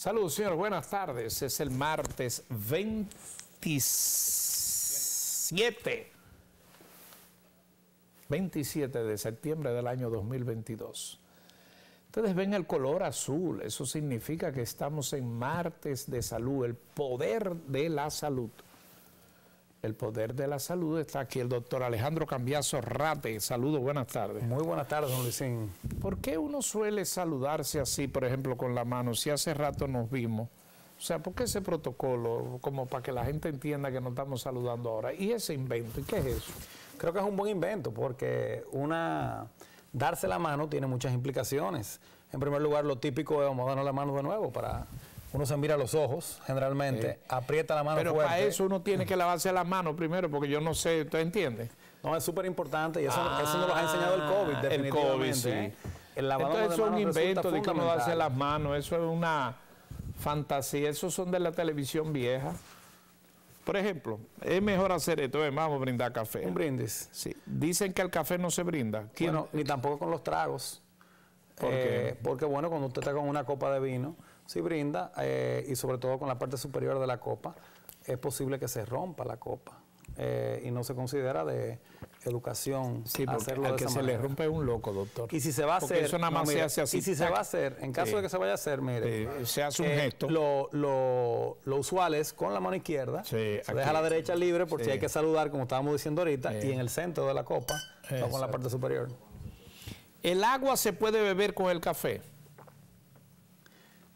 Saludos, señor. Buenas tardes. Es el martes 27 de septiembre del año 2022. Ustedes ven el color azul. Eso significa que estamos en martes de salud, el poder de la salud. El poder de la salud. Está aquí el doctor Alejandro Cambiaso Rate. Saludos, buenas tardes. Muy buenas tardes, don Luisín. ¿Por qué uno suele saludarse así, por ejemplo, con la mano? Si hace rato nos vimos. O sea, ¿por qué ese protocolo? Como para que la gente entienda que nos estamos saludando ahora. ¿Y ese invento? ¿Y qué es eso? Creo que es un buen invento porque darse la mano tiene muchas implicaciones. En primer lugar, lo típico es vamos a darnos la mano de nuevo para... Uno se mira a los ojos, generalmente, aprieta la mano fuerte. Pero para eso uno tiene que lavarse las manos primero, porque yo no sé, ¿usted entiende? No, es súper importante y eso nos lo ha enseñado el COVID, definitivamente. El COVID, sí. El lavado de manos es un invento de que uno darse las manos. manos, eso es una fantasía, esos son de la televisión vieja. Por ejemplo, es mejor hacer esto, vamos a brindar café. Un brindis. Sí. Dicen que el café no se brinda. Bueno, ni tampoco con los tragos. ¿Por qué? Porque bueno, cuando usted está con una copa de vino, si brinda, y sobre todo con la parte superior de la copa, es posible que se rompa la copa. Y no se considera de educación hacerlo de esa manera. Que se le rompe un loco, doctor. Y si se va a hacer, eso nada más se hace así. Y si se va a hacer, en caso de que se vaya a hacer, mire, se hace un gesto. Lo usual es con la mano izquierda, se deja la derecha libre por si hay que saludar, como estábamos diciendo ahorita, y en el centro de la copa, no con la parte superior. ¿El agua se puede beber con el café?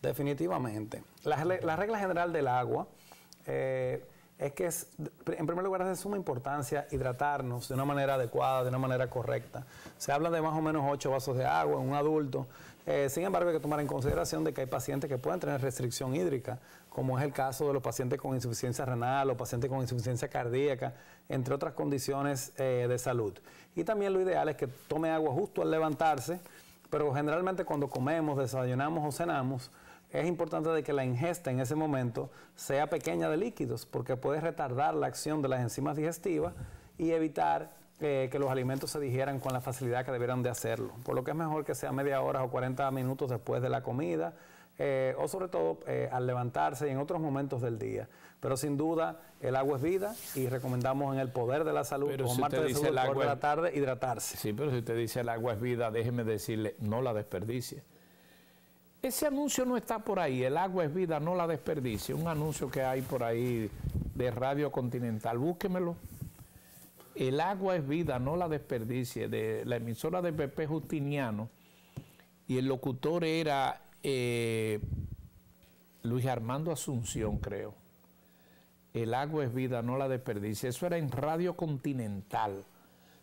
Definitivamente. La regla general del agua es que en primer lugar es de suma importancia hidratarnos de una manera adecuada, de una manera correcta. Se habla de más o menos 8 vasos de agua en un adulto. Sin embargo, hay que tomar en consideración de que hay pacientes que pueden tener restricción hídrica, como es el caso de los pacientes con insuficiencia renal o pacientes con insuficiencia cardíaca, entre otras condiciones de salud. Y también lo ideal es que tome agua justo al levantarse, pero generalmente cuando comemos, desayunamos o cenamos, es importante de que la ingesta en ese momento sea pequeña de líquidos, porque puede retardar la acción de las enzimas digestivas y evitar que los alimentos se digieran con la facilidad que debieran de hacerlo. Por lo que es mejor que sea media hora o 40 minutos después de la comida, o sobre todo al levantarse y en otros momentos del día. Pero sin duda, el agua es vida y recomendamos en el poder de la salud, como martes de salud, el de la tarde, hidratarse. Sí, pero si usted dice el agua es vida, déjeme decirle, no la desperdicie. Ese anuncio no está por ahí, el agua es vida, no la desperdicie. Un anuncio que hay por ahí de Radio Continental, búsquemelo. El agua es vida, no la desperdicie, de la emisora de Pepe Justiniano. Y el locutor era Luis Armando Asunción, creo. El agua es vida, no la desperdicie. Eso era en Radio Continental.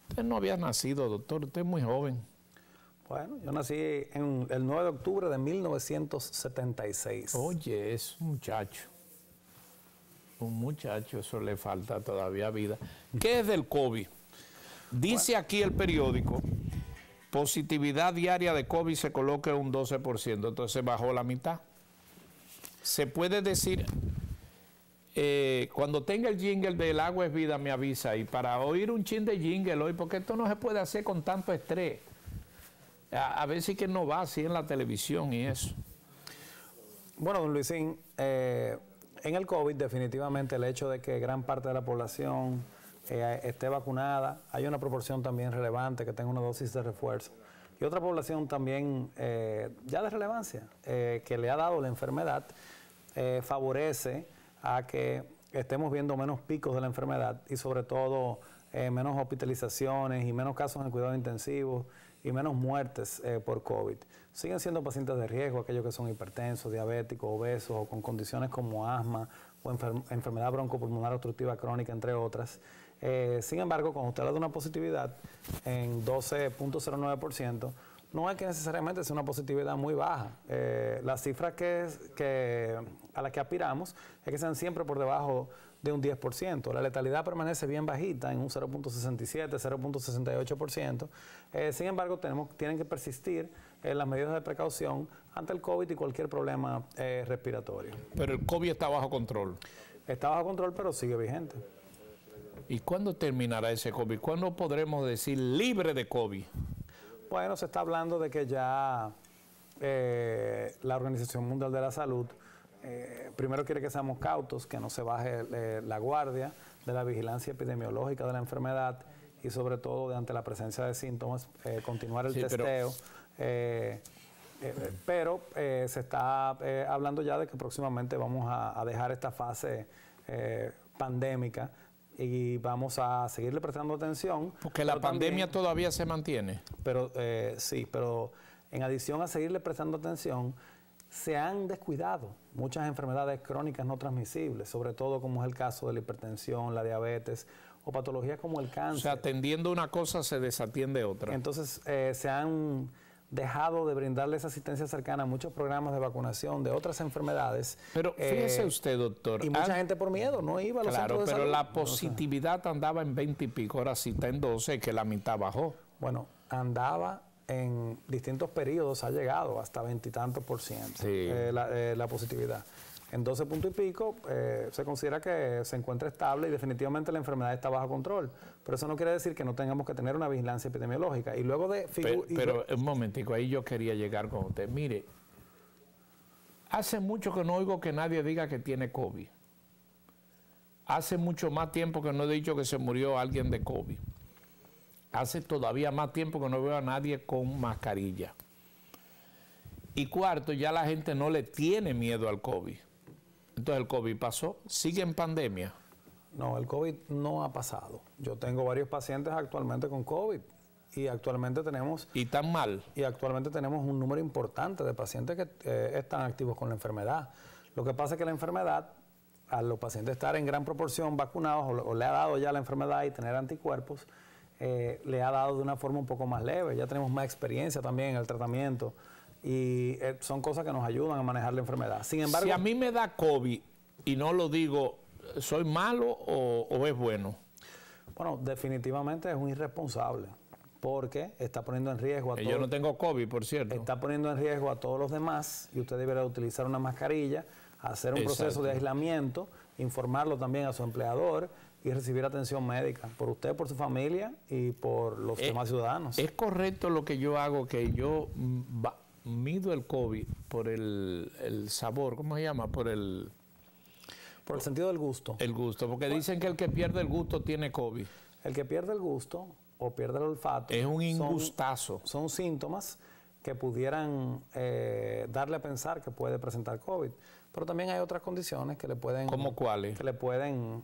Usted no había nacido, doctor, usted es muy joven. Bueno, yo nací el 9 de octubre de 1976. Oye, es un muchacho, eso le falta todavía vida. ¿Qué es del COVID? Dice aquí el periódico, positividad diaria de COVID se coloca en un 12%, entonces bajó la mitad. Se puede decir, cuando tenga el jingle del agua es vida me avisa, y para oír un chin de jingle hoy, porque esto no se puede hacer con tanto estrés. A ver si que no va así en la televisión y eso. Bueno, don Luisín, en el COVID definitivamente el hecho de que gran parte de la población esté vacunada, hay una proporción también relevante que tenga una dosis de refuerzo. Y otra población también ya de relevancia que le ha dado la enfermedad, favorece a que estemos viendo menos picos de la enfermedad y sobre todo menos hospitalizaciones y menos casos en cuidado intensivo y menos muertes por COVID. Siguen siendo pacientes de riesgo aquellos que son hipertensos, diabéticos, obesos o con condiciones como asma o enfermedad broncopulmonar obstructiva crónica, entre otras. Sin embargo, cuando usted habla de una positividad en 12.09%, no es que necesariamente sea una positividad muy baja. Las cifras a las que aspiramos es que sean siempre por debajo de un 10%. La letalidad permanece bien bajita en un 0.67, 0.68%. Sin embargo, tienen que persistir las medidas de precaución ante el COVID y cualquier problema respiratorio. Pero el COVID está bajo control. Está bajo control, pero sigue vigente. ¿Y cuándo terminará ese COVID? ¿Cuándo podremos decir libre de COVID? Bueno, se está hablando de que ya la Organización Mundial de la Salud primero quiere que seamos cautos, que no se baje la guardia de la vigilancia epidemiológica de la enfermedad y sobre todo de ante la presencia de síntomas, continuar el testeo. Pero se está hablando ya de que próximamente vamos a dejar esta fase pandémica y vamos a seguirle prestando atención. Porque la pandemia todavía se mantiene. Pero sí, pero en adición a seguirle prestando atención, se han descuidado muchas enfermedades crónicas no transmisibles, sobre todo como es el caso de la hipertensión, la diabetes o patologías como el cáncer. O sea, atendiendo una cosa se desatiende otra. Entonces, se han dejado de brindarles asistencia cercana a muchos programas de vacunación de otras enfermedades. Pero fíjese usted, doctor. Y mucha gente por miedo no iba a los centros de salud. Claro, pero la positividad andaba en 20 y pico, ahora sí está en 12, que la mitad bajó. Bueno, andaba en distintos periodos, ha llegado hasta 20 y tantos %, sí. La positividad. En 12 puntos y pico se considera que se encuentra estable y definitivamente la enfermedad está bajo control. Pero eso no quiere decir que no tengamos que tener una vigilancia epidemiológica. Y luego de... Pero un momentico, ahí yo quería llegar con usted. Mire, hace mucho que no oigo que nadie diga que tiene COVID. Hace mucho más tiempo que no he dicho que se murió alguien de COVID. Hace todavía más tiempo que no veo a nadie con mascarilla. Y cuarto, ya la gente no le tiene miedo al COVID. Entonces el COVID pasó, sigue en pandemia. No, el COVID no ha pasado. Yo tengo varios pacientes actualmente con COVID y actualmente tenemos... ¿Y tan mal? Y actualmente tenemos un número importante de pacientes que están activos con la enfermedad. Lo que pasa es que la enfermedad, a los pacientes estar en gran proporción vacunados o le ha dado ya la enfermedad y tener anticuerpos, le ha dado de una forma un poco más leve. Ya tenemos más experiencia también en el tratamiento y son cosas que nos ayudan a manejar la enfermedad. Sin embargo, si a mí me da COVID y no lo digo, ¿soy malo o es bueno? Bueno, definitivamente es un irresponsable porque está poniendo en riesgo a todos. Yo no tengo COVID, por cierto. Está poniendo en riesgo a todos los demás y usted deberá utilizar una mascarilla, hacer un proceso de aislamiento, informarlo también a su empleador y recibir atención médica por usted, por su familia y por los demás ciudadanos. ¿Es correcto lo que yo hago, que yo mido el COVID por el sabor, ¿cómo se llama? Por el sentido del gusto. El gusto, porque dicen que el que pierde el gusto tiene COVID. El que pierde el gusto o pierde el olfato. Es un ingustazo. Son síntomas que pudieran darle a pensar que puede presentar COVID. Pero también hay otras condiciones que le pueden... ¿Cómo cuáles? Que le pueden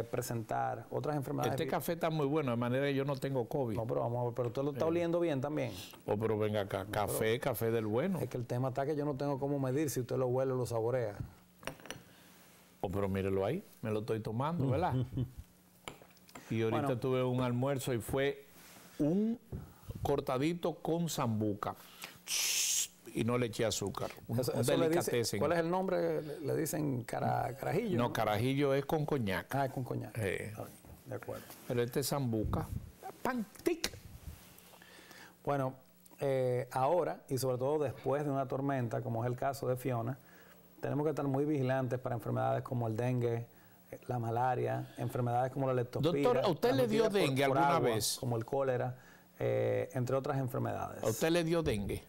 presentar otras enfermedades. Este café está muy bueno, de manera que yo no tengo COVID. No, pero vamos a ver, pero usted lo está oliendo bien también. Oh, pero venga acá, café del bueno. Es que el tema está que yo no tengo cómo medir si usted lo huele o lo saborea. Oh, pero mírelo ahí, me lo estoy tomando, ¿verdad? Y ahorita tuve un almuerzo y fue un cortadito con sambuca. Y no le eché azúcar. Un delicatessen. ¿Cuál es el nombre? ¿Le dicen carajillo? No, carajillo es con coñac. Ah, es con coñac. De acuerdo. Pero este es sambuca. ¡Pantic! Bueno, ahora, y sobre todo después de una tormenta, como es el caso de Fiona, tenemos que estar muy vigilantes para enfermedades como el dengue, la malaria, enfermedades como la leptospira. Doctor, ¿a usted le dio dengue alguna vez? Como el cólera, entre otras enfermedades. ¿A usted le dio dengue?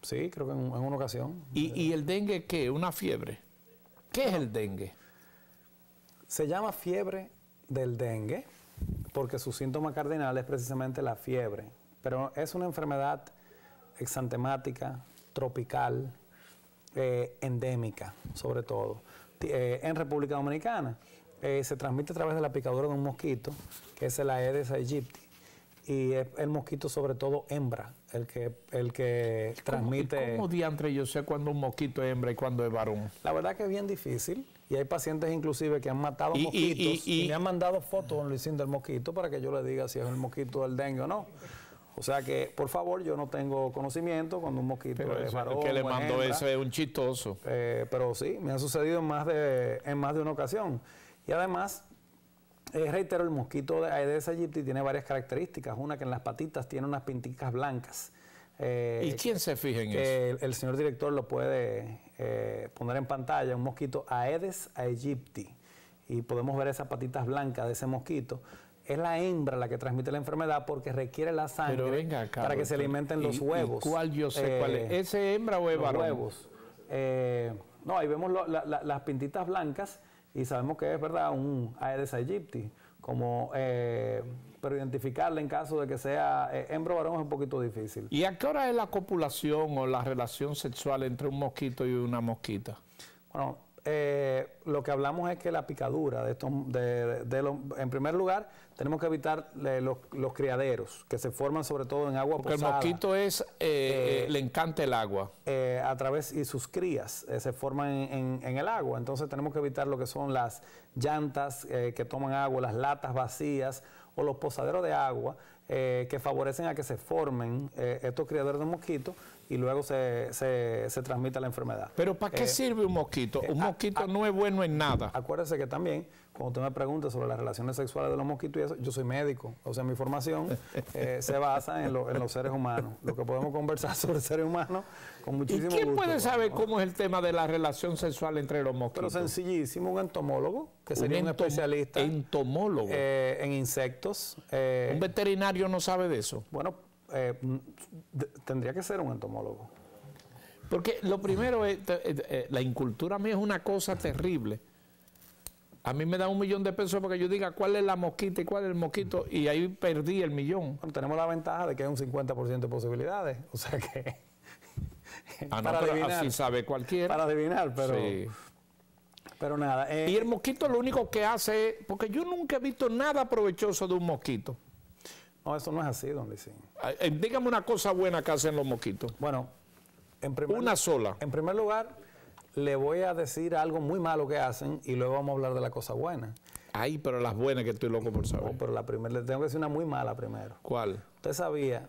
Sí, creo que en una ocasión. ¿Y el dengue qué? ¿Una fiebre? ¿Qué es el dengue? Se llama fiebre del dengue porque su síntoma cardinal es precisamente la fiebre. Pero es una enfermedad exantemática, tropical, endémica, sobre todo. En República Dominicana se transmite a través de la picadura de un mosquito, que es el Aedes aegypti. Y es el mosquito, sobre todo hembra, el que transmite... ¿Cómo diantre yo sé cuándo un mosquito es hembra y cuándo es varón? La verdad que es bien difícil. Y hay pacientes inclusive que han matado mosquitos y me han mandado fotos, don Luisín, del mosquito para que yo le diga si es el mosquito del dengue o no. O sea que, por favor, yo no tengo conocimiento cuando un mosquito es varón. El que le mandó eso es un chistoso. Pero sí, me ha sucedido en más de una ocasión. Y además... reitero, el mosquito de Aedes aegypti tiene varias características. Una, que en las patitas tiene unas pinticas blancas. ¿Y quién se fija en eso? El señor director lo puede poner en pantalla, un mosquito Aedes aegypti. Y podemos ver esas patitas blancas de ese mosquito. Es la hembra la que transmite la enfermedad porque requiere la sangre acá, para que se alimenten los huevos. ¿Y cuál yo sé cuál es? ¿Ese hembra o es varón? Huevos. no, ahí vemos las pintitas blancas y sabemos que es, ¿verdad?, un Aedes aegypti, pero identificarla en caso de que sea hembra o varón es un poquito difícil. ¿Y a qué hora es la copulación o la relación sexual entre un mosquito y una mosquita? Bueno, lo que hablamos es que la picadura de estos, en primer lugar, tenemos que evitar los criaderos, que se forman sobre todo en agua Porque posada. el mosquito le encanta el agua. A través, y sus crías se forman en el agua. Entonces tenemos que evitar lo que son las llantas que toman agua, las latas vacías o los posaderos de agua que favorecen a que se formen estos criaderos de mosquitos y luego se transmita la enfermedad. ¿Pero para qué sirve un mosquito? Un mosquito no es bueno en nada. Acuérdese que también, cuando usted me pregunta sobre las relaciones sexuales de los mosquitos y eso, yo soy médico. O sea, mi formación se basa en los seres humanos. Lo que podemos conversar sobre seres humanos con muchísimo gusto. ¿Y quién puede saber cómo es el tema de la relación sexual entre los mosquitos? Pero sencillísimo, un entomólogo, que sería un especialista entomólogo. En insectos. ¿Un veterinario no sabe de eso? Bueno, tendría que ser un entomólogo. Porque lo primero es, la incultura mía es una cosa terrible. A mí me da $1.000.000 porque yo diga cuál es la mosquita y cuál es el mosquito, y ahí perdí el millón. Bueno, tenemos la ventaja de que hay un 50% de posibilidades, o sea que... para adivinar, así sabe cualquiera. Para adivinar, pero... Sí. Pero nada. Y el mosquito lo único que hace es... Porque yo nunca he visto nada provechoso de un mosquito. No, eso no es así, don Licín. Dígame una cosa buena que hacen los mosquitos. Bueno, una sola. En primer lugar, le voy a decir algo muy malo que hacen y luego vamos a hablar de la cosa buena. Ay, pero las buenas que estoy loco por saber. No, pero la primera, le tengo que decir una muy mala primero. ¿Cuál? ¿Usted sabía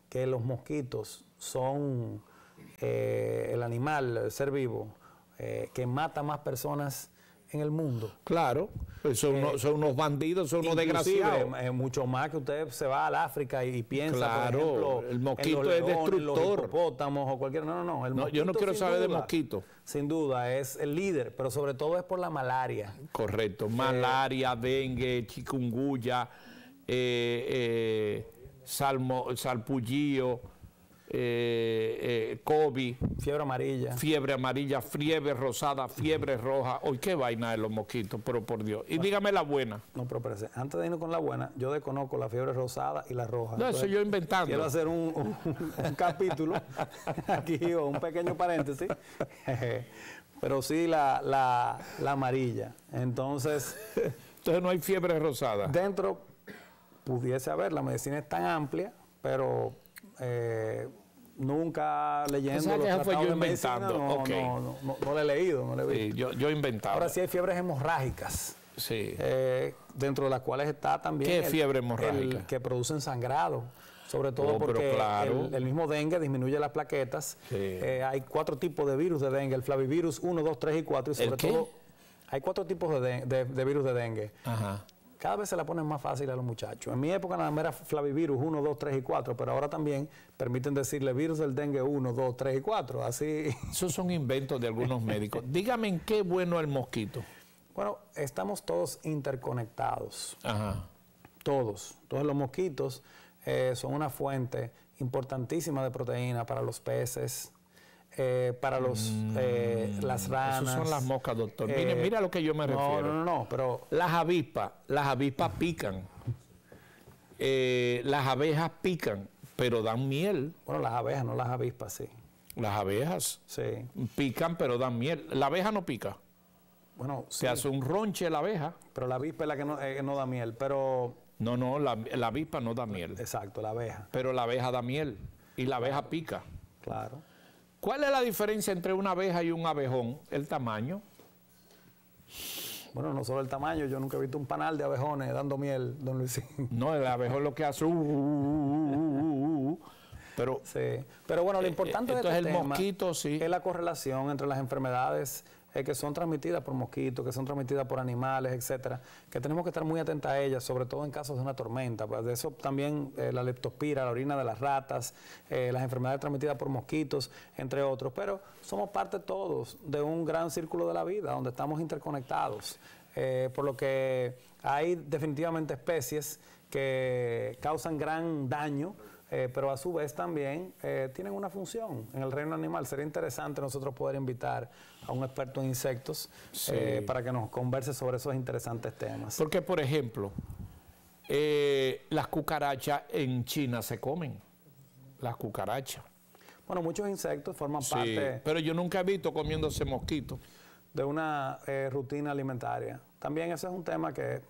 que los mosquitos son el animal, el ser vivo, que mata más personas en el mundo? Claro, pues son unos bandidos, son unos desgraciados. Mucho más que usted se va al África y piensa, claro, por ejemplo, el mosquito en los es leones, destructor. los hipopótamos o cualquier... No, el yo no quiero saber de mosquitos. Sin duda, es el líder, pero sobre todo es por la malaria. Correcto, malaria, dengue, chikungunya, salpullido, COVID, fiebre amarilla, fiebre rosada, fiebre roja. Hoy qué vaina de los mosquitos, pero por Dios. Y dígame la buena. No, pero antes de irnos con la buena, yo desconozco la fiebre rosada y la roja. No, eso yo inventando. Quiero hacer un capítulo aquí, o un pequeño paréntesis. Pero sí la amarilla. Entonces no hay fiebre rosada. Dentro pudiese haber, la medicina es tan amplia, pero nunca leyendo los tratados de medicina, no lo he leído, no lo he visto. Sí, yo inventaba. Ahora sí hay fiebres hemorrágicas, sí. Dentro de las cuales está también ¿qué fiebre hemorrágica? Que producen sangrado, sobre todo porque claro, el mismo dengue disminuye las plaquetas. Sí. Hay 4 tipos de virus de dengue, el flavivirus 1, 2, 3 y 4, y sobre todo hay 4 tipos de virus de dengue. Ajá. Cada vez se la ponen más fácil a los muchachos. En mi época nada más era flavivirus 1, 2, 3 y 4, pero ahora también permiten decirle virus del dengue 1, 2, 3 y 4. Así. Esos son inventos de algunos médicos. Dígame en qué bueno el mosquito. Bueno, estamos todos interconectados. Ajá. Todos. Entonces los mosquitos son una fuente importantísima de proteína para los peces, para las ranas. Esas son las moscas, doctor. Mira a lo que yo me refiero. No, pero... Las avispas pican. Las abejas pican, pero dan miel. Bueno, las abejas, no las avispas, sí. Las abejas sí. Pican, pero dan miel. La abeja no pica. Bueno, sí. Se hace un ronche la abeja. Pero la avispa es la que no da miel, pero... No, la avispa no da miel. Exacto, la abeja. Pero la abeja da miel y la abeja pica. Claro. ¿Cuál es la diferencia entre una abeja y un abejón? El tamaño. Bueno, no solo el tamaño, yo nunca he visto un panal de abejones dando miel, don Luisín. No, el abejón lo que hace... Pero, sí. Pero bueno, lo importante de este tema mosquito, sí, es la correlación entre las enfermedades que son transmitidas por mosquitos, que son transmitidas por animales, etcétera, que tenemos que estar muy atentos a ellas, sobre todo en casos de una tormenta. Pues de eso también la leptospira, la orina de las ratas, las enfermedades transmitidas por mosquitos, entre otros. Pero somos parte todos de un gran círculo de la vida, donde estamos interconectados. Por lo que hay definitivamente especies que causan gran daño pero a su vez también tienen una función en el reino animal. Sería interesante nosotros poder invitar a un experto en insectos para que nos converse sobre esos interesantes temas. Porque, por ejemplo, las cucarachas en China se comen, las cucarachas. Bueno, muchos insectos forman parte... pero yo nunca he visto comiéndose mosquitos. De una rutina alimentaria. También ese es un tema que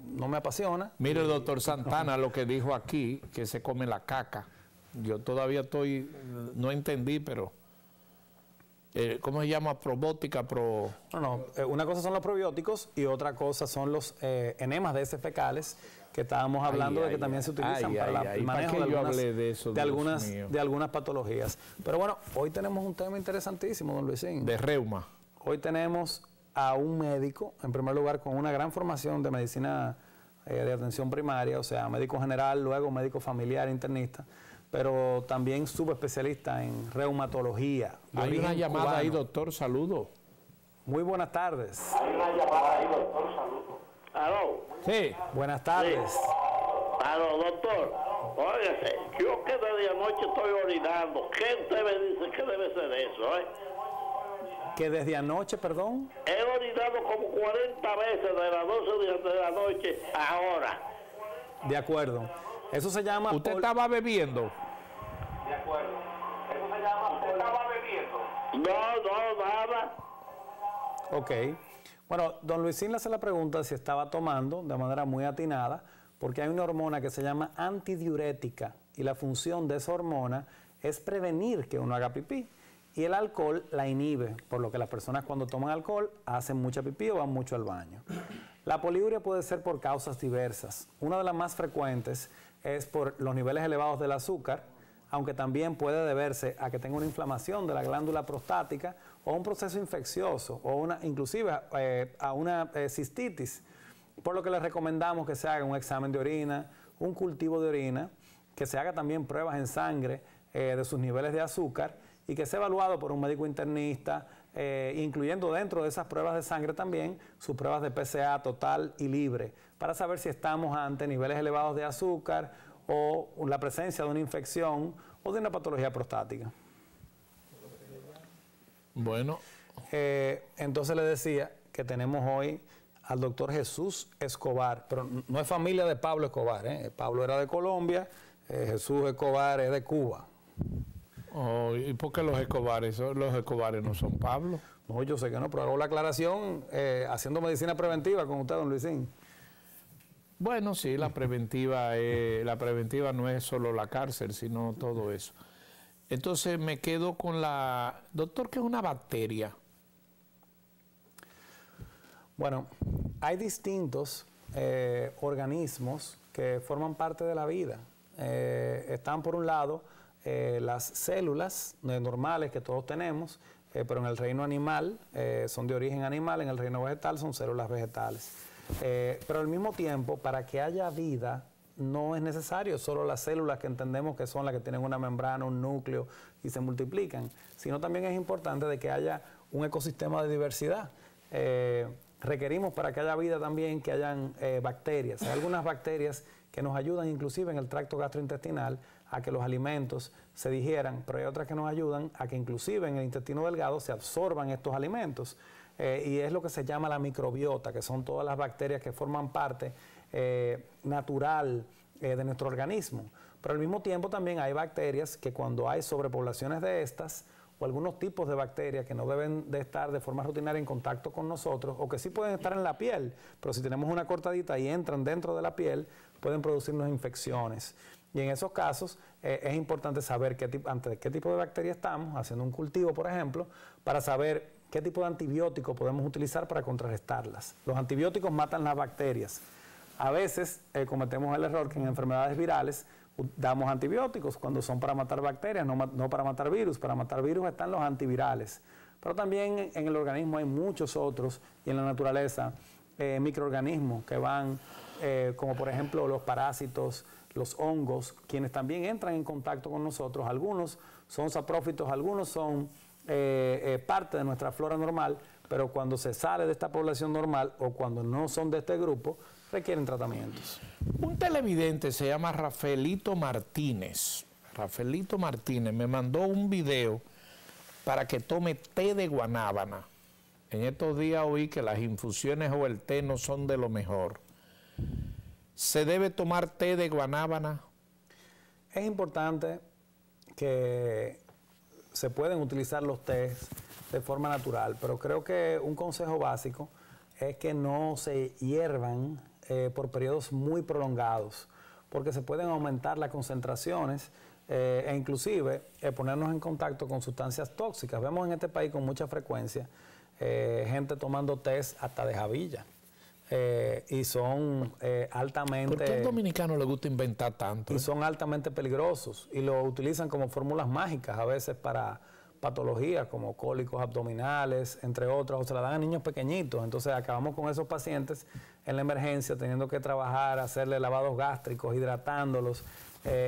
no me apasiona. Mire el doctor Santana lo que dijo aquí, que se come la caca. Yo todavía no entendí, pero... ¿cómo se llama? Probótica, una cosa son los probióticos y otra cosa son los enemas de heces fecales, que estábamos hablando de que también se utilizan para el manejo de algunas patologías. Pero bueno, hoy tenemos un tema interesantísimo, don Luisín. De reuma. Hoy tenemos a un médico, en primer lugar, con una gran formación de medicina de atención primaria, o sea, médico general, luego médico familiar, internista, pero también subespecialista en reumatología. Hay una llamada cubano. Ahí, doctor, saludo. Muy buenas tardes. Hay una llamada ahí, doctor, saludo. ¿Aló? Sí. Buenas tardes. Sí. Aló, doctor. Óigase, yo que desde anoche estoy orinando. ¿Qué usted me dice que debe ser eso, Que desde anoche, perdón. He orinado como 40 veces de las 12 de la noche a ahora. De acuerdo. Eso se llama... ¿Usted estaba bebiendo? De acuerdo. Eso se llama... ¿Usted estaba bebiendo? No, nada. Ok. Bueno, don Luisín le hace la pregunta si estaba tomando de manera muy atinada, porque hay una hormona que se llama antidiurética y la función de esa hormona es prevenir que uno haga pipí. Y el alcohol la inhibe, por lo que las personas cuando toman alcohol hacen mucha pipí o van mucho al baño. La poliuria puede ser por causas diversas. Una de las más frecuentes es por los niveles elevados del azúcar, aunque también puede deberse a que tenga una inflamación de la glándula prostática o un proceso infeccioso o inclusive a una cistitis, por lo que les recomendamos que se haga un examen de orina, un cultivo de orina, que se haga también pruebas en sangre de sus niveles de azúcar y que sea evaluado por un médico internista, incluyendo dentro de esas pruebas de sangre también sus pruebas de PSA total y libre, para saber si estamos ante niveles elevados de azúcar o la presencia de una infección o de una patología prostática. Bueno. Entonces le decía que tenemos hoy al doctor Jesús Escobar, pero no es familia de Pablo Escobar, Pablo era de Colombia, Jesús Escobar es de Cuba. Oh, ¿y por qué los Escobares no son Pablo? No, yo sé que no, pero hago la aclaración haciendo medicina preventiva con usted, don Luisín. Bueno, sí, la preventiva no es solo la cárcel, sino todo eso. Entonces me quedo con doctor, ¿qué es una bacteria? Bueno, hay distintos organismos que forman parte de la vida. Están por un lado las células normales que todos tenemos, pero en el reino animal son de origen animal, en el reino vegetal son células vegetales. Pero al mismo tiempo, para que haya vida, no es necesario solo las células que entendemos que son las que tienen una membrana, un núcleo y se multiplican, sino también es importante de que haya un ecosistema de diversidad. Requerimos para que haya vida también que hayan bacterias. Hay algunas bacterias que nos ayudan inclusive en el tracto gastrointestinal a que los alimentos se digieran, pero hay otras que nos ayudan a que inclusive en el intestino delgado se absorban estos alimentos. Y es lo que se llama la microbiota, que son todas las bacterias que forman parte natural de nuestro organismo. Pero al mismo tiempo también hay bacterias que cuando hay sobrepoblaciones de estas, o algunos tipos de bacterias que no deben de estar de forma rutinaria en contacto con nosotros, o que sí pueden estar en la piel, pero si tenemos una cortadita y entran dentro de la piel, pueden producirnos infecciones. Y en esos casos es importante saber ante qué tipo de bacteria estamos, haciendo un cultivo, por ejemplo, para saber qué tipo de antibiótico podemos utilizar para contrarrestarlas. Los antibióticos matan las bacterias. A veces cometemos el error que en enfermedades virales damos antibióticos cuando son para matar bacterias, no para matar virus. Para matar virus están los antivirales. Pero también en el organismo hay muchos otros, y en la naturaleza microorganismos que van, como por ejemplo los parásitos, los hongos, quienes también entran en contacto con nosotros. Algunos son saprófitos, algunos son parte de nuestra flora normal, pero cuando se sale de esta población normal o cuando no son de este grupo, requieren tratamientos. Un televidente se llama Rafaelito Martínez. Rafaelito Martínez, me mandó un video para que tome té de guanábana. En estos días oí que las infusiones o el té no son de lo mejor. ¿Se debe tomar té de guanábana? Es importante que se pueden utilizar los tés de forma natural, pero creo que un consejo básico es que no se hiervan por periodos muy prolongados, porque se pueden aumentar las concentraciones e inclusive ponernos en contacto con sustancias tóxicas. Vemos en este país con mucha frecuencia gente tomando tés hasta de jabilla. Y son altamente... ¿Por qué al dominicano le gusta inventar tanto? Y son altamente peligrosos y lo utilizan como fórmulas mágicas a veces para patologías como cólicos abdominales, entre otras, o se la dan a niños pequeñitos. Entonces acabamos con esos pacientes en la emergencia teniendo que trabajar, hacerle lavados gástricos, hidratándolos,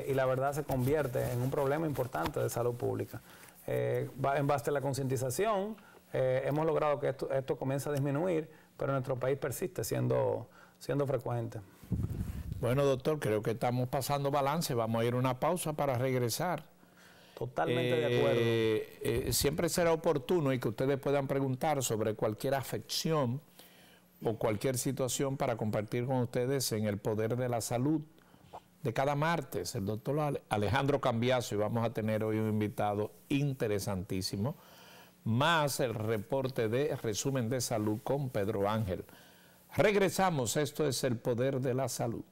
y la verdad se convierte en un problema importante de salud pública. En base a la concientización, hemos logrado que esto comience a disminuir, pero en nuestro país persiste siendo frecuente. Bueno, doctor, creo que estamos pasando balance. Vamos a ir a una pausa para regresar. Totalmente de acuerdo. Siempre será oportuno y que ustedes puedan preguntar sobre cualquier afección o cualquier situación para compartir con ustedes en el Poder de la Salud de cada martes. El doctor Alejandro Cambiaso, y vamos a tener hoy un invitado interesantísimo, más el reporte de resumen de salud con Pedro Ángel. Regresamos, esto es el Poder de la Salud.